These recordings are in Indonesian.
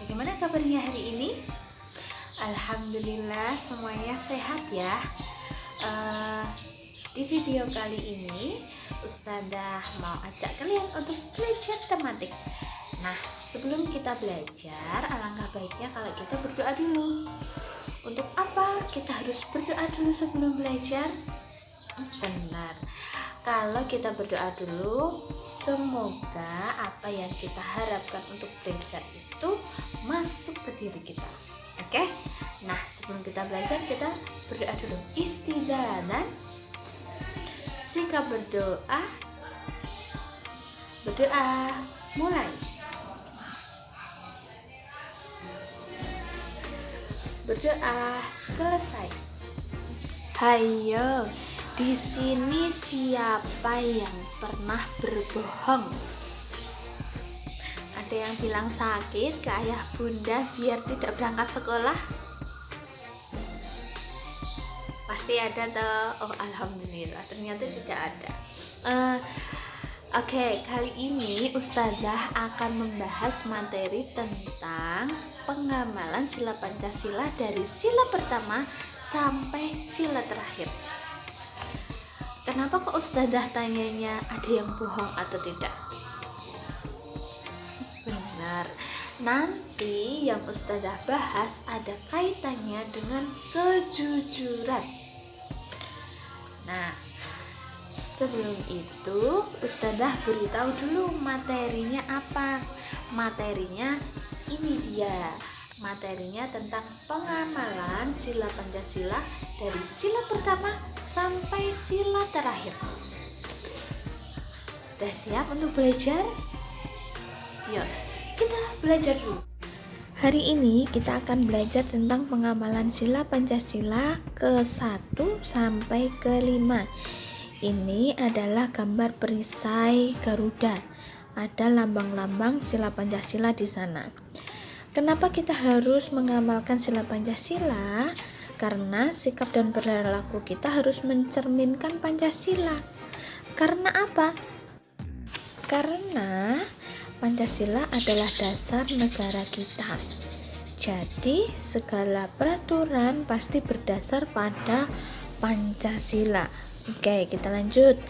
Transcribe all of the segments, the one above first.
Bagaimana kabarnya hari ini? Alhamdulillah semuanya sehat ya. Di video kali ini Ustazah mau ajak kalian untuk belajar tematik. Nah, sebelum kita belajar, alangkah baiknya kalau kita berdoa dulu. Untuk apa kita harus berdoa dulu sebelum belajar? Benar, kalau kita berdoa dulu, semoga apa yang kita harapkan untuk belajar itu masuk ke diri kita. Oke? Nah, sebelum kita belajar, kita berdoa dulu. Istidadan, sikap berdoa. Berdoa, mulai. Berdoa, selesai. Hayo, di sini siapa yang pernah berbohong? Ada yang bilang sakit ke ayah bunda biar tidak berangkat sekolah? Pasti ada toh. Oh, alhamdulillah, ternyata tidak ada. Oke, kali ini Ustazah akan membahas materi tentang pengamalan sila Pancasila dari sila pertama sampai sila terakhir. Kenapa kok Ustazah tanyanya ada yang bohong atau tidak? Benar, nanti yang Ustazah bahas ada kaitannya dengan kejujuran. Nah, sebelum itu Ustazah beritahu dulu materinya apa. Materinya ini dia. Materinya tentang pengamalan sila Pancasila dari sila pertama sampai sila terakhir. Sudah siap untuk belajar? Yuk, kita belajar dulu. Hari ini kita akan belajar tentang pengamalan sila Pancasila ke-1 sampai ke-5. Ini adalah gambar perisai Garuda. Ada lambang-lambang sila Pancasila di sana. Kenapa kita harus mengamalkan sila Pancasila? Karena sikap dan perilaku kita harus mencerminkan Pancasila. Karena apa? Karena Pancasila adalah dasar negara kita. Jadi, segala peraturan pasti berdasar pada Pancasila. Oke, kita lanjut.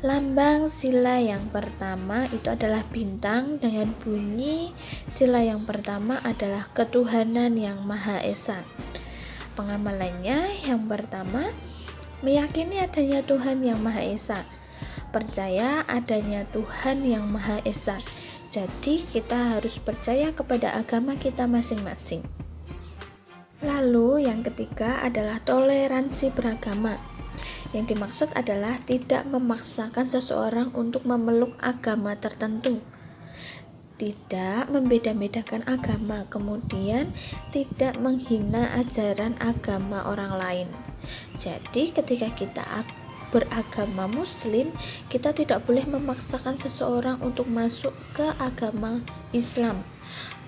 Lambang sila yang pertama itu adalah bintang dengan bunyi sila yang pertama adalah ketuhanan yang Maha Esa. Pengamalannya yang pertama, meyakini adanya Tuhan yang Maha Esa. Percaya adanya Tuhan yang Maha Esa. Jadi kita harus percaya kepada agama kita masing-masing. Lalu yang ketiga adalah toleransi beragama. Yang dimaksud adalah tidak memaksakan seseorang untuk memeluk agama tertentu, tidak membeda-bedakan agama, kemudian tidak menghina ajaran agama orang lain. Jadi ketika kita beragama Muslim, kita tidak boleh memaksakan seseorang untuk masuk ke agama Islam.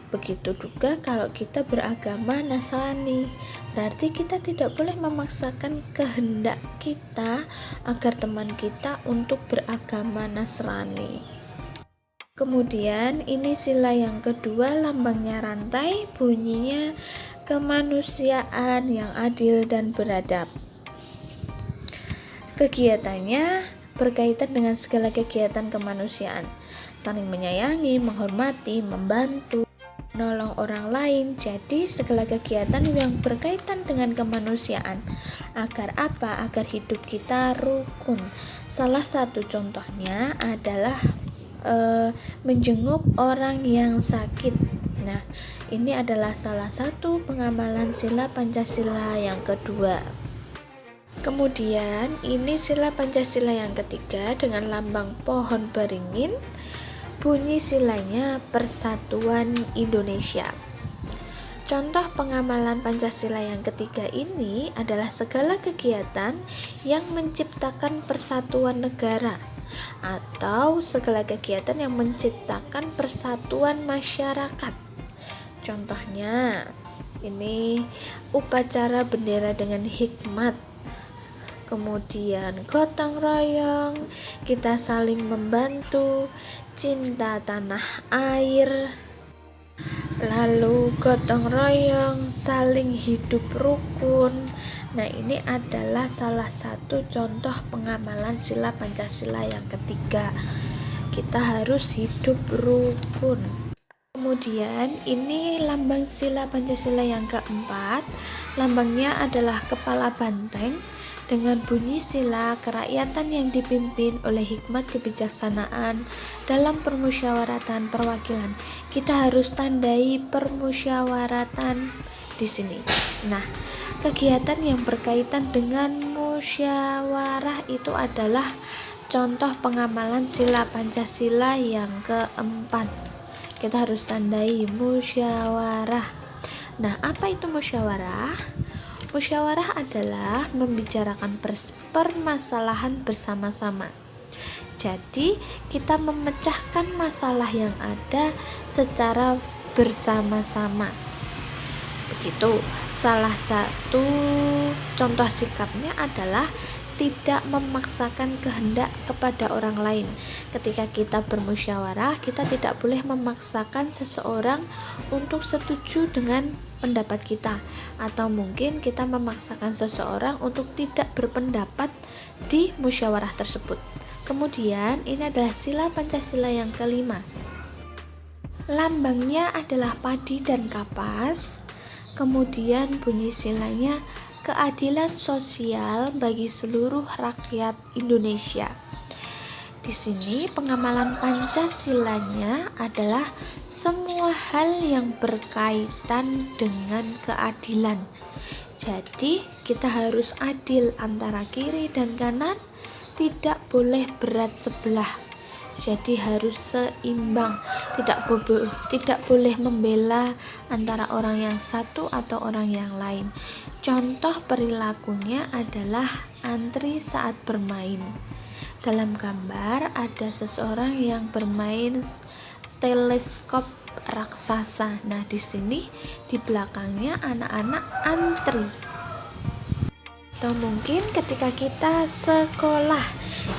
Begitu juga kalau kita beragama Nasrani, berarti kita tidak boleh memaksakan kehendak kita agar teman kita untuk beragama Nasrani. Kemudian ini sila yang kedua, lambangnya rantai, bunyinya kemanusiaan yang adil dan beradab. Kegiatannya berkaitan dengan segala kegiatan kemanusiaan, saling menyayangi, menghormati, membantu, menolong orang lain. Jadi segala kegiatan yang berkaitan dengan kemanusiaan. Agar apa? Agar hidup kita rukun. Salah satu contohnya adalah menjenguk orang yang sakit. Nah, ini adalah salah satu pengamalan sila Pancasila yang kedua. Kemudian ini sila Pancasila yang ketiga dengan lambang pohon beringin. Bunyi silanya Persatuan Indonesia. Contoh pengamalan Pancasila yang ketiga ini adalah segala kegiatan yang menciptakan persatuan negara atau segala kegiatan yang menciptakan persatuan masyarakat. Contohnya, ini upacara bendera dengan hikmat. Kemudian gotong royong, kita saling membantu, cinta tanah air. lalu gotong royong, saling hidup rukun. Nah, ini adalah salah satu contoh pengamalan sila Pancasila yang ketiga. Kita harus hidup rukun. Kemudian ini lambang sila Pancasila yang keempat. Lambangnya adalah kepala banteng dengan bunyi sila kerakyatan yang dipimpin oleh hikmat kebijaksanaan dalam permusyawaratan perwakilan. Kita harus tandai permusyawaratan di sini. Nah, kegiatan yang berkaitan dengan musyawarah itu adalah contoh pengamalan sila Pancasila yang keempat. Kita harus tandai musyawarah. Nah, apa itu musyawarah? Musyawarah adalah membicarakan permasalahan bersama-sama. Jadi, kita memecahkan masalah yang ada secara bersama-sama. Begitu. Salah satu contoh sikapnya adalah tidak memaksakan kehendak kepada orang lain. Ketika kita bermusyawarah, kita tidak boleh memaksakan seseorang untuk setuju dengan pendapat kita, atau mungkin kita memaksakan seseorang untuk tidak berpendapat di musyawarah tersebut. Kemudian ini adalah sila Pancasila yang kelima. Lambangnya adalah padi dan kapas. Kemudian bunyi silanya keadilan sosial bagi seluruh rakyat Indonesia. Di sini pengamalan Pancasilanya adalah semua hal yang berkaitan dengan keadilan. Jadi kita harus adil antara kiri dan kanan, tidak boleh berat sebelah. Jadi harus seimbang, tidak boleh membela antara orang yang satu atau orang yang lain. Contoh perilakunya adalah antri saat bermain. Dalam gambar ada seseorang yang bermain teleskop raksasa. Nah, di sini di belakangnya anak-anak antri. Atau mungkin ketika kita sekolah,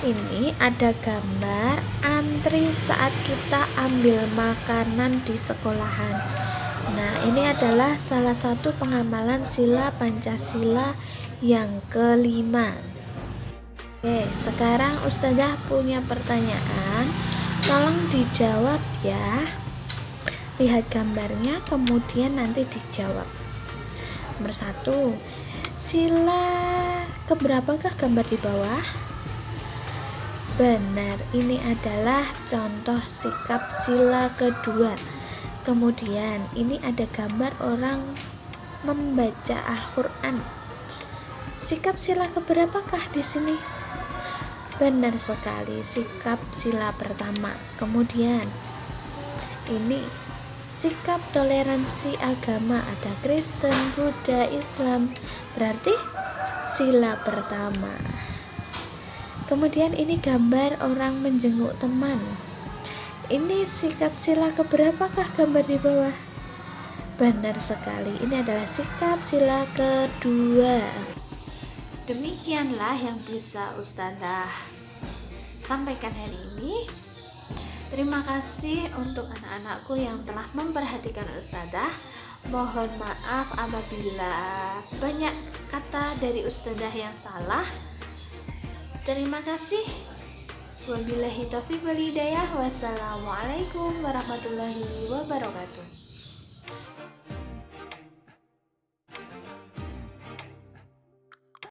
ini ada gambar antri saat kita ambil makanan di sekolahan. Nah, ini adalah salah satu pengamalan sila Pancasila yang kelima. Oke, sekarang Ustazah punya pertanyaan, tolong dijawab ya. Lihat gambarnya, kemudian nanti dijawab. Nomor 1, sila keberapakah gambar di bawah? Benar, ini adalah contoh sikap sila kedua. Kemudian ini ada gambar orang membaca Al-Quran. Sikap sila keberapakah di sini? Benar sekali, sikap sila pertama. Kemudian ini sikap toleransi agama, ada Kristen, Buddha, Islam, berarti sila pertama. Kemudian ini gambar orang menjenguk teman. Ini sikap sila keberapakah gambar di bawah? Benar sekali, ini adalah sikap sila kedua. Demikianlah yang bisa Ustazah sampaikan hari ini. Terima kasih untuk anak-anakku yang telah memperhatikan Ustazah. Mohon maaf apabila banyak kata dari Ustazah yang salah. Terima kasih. Wabillahi taufiq wal hidayah. Wassalamualaikum warahmatullahi wabarakatuh.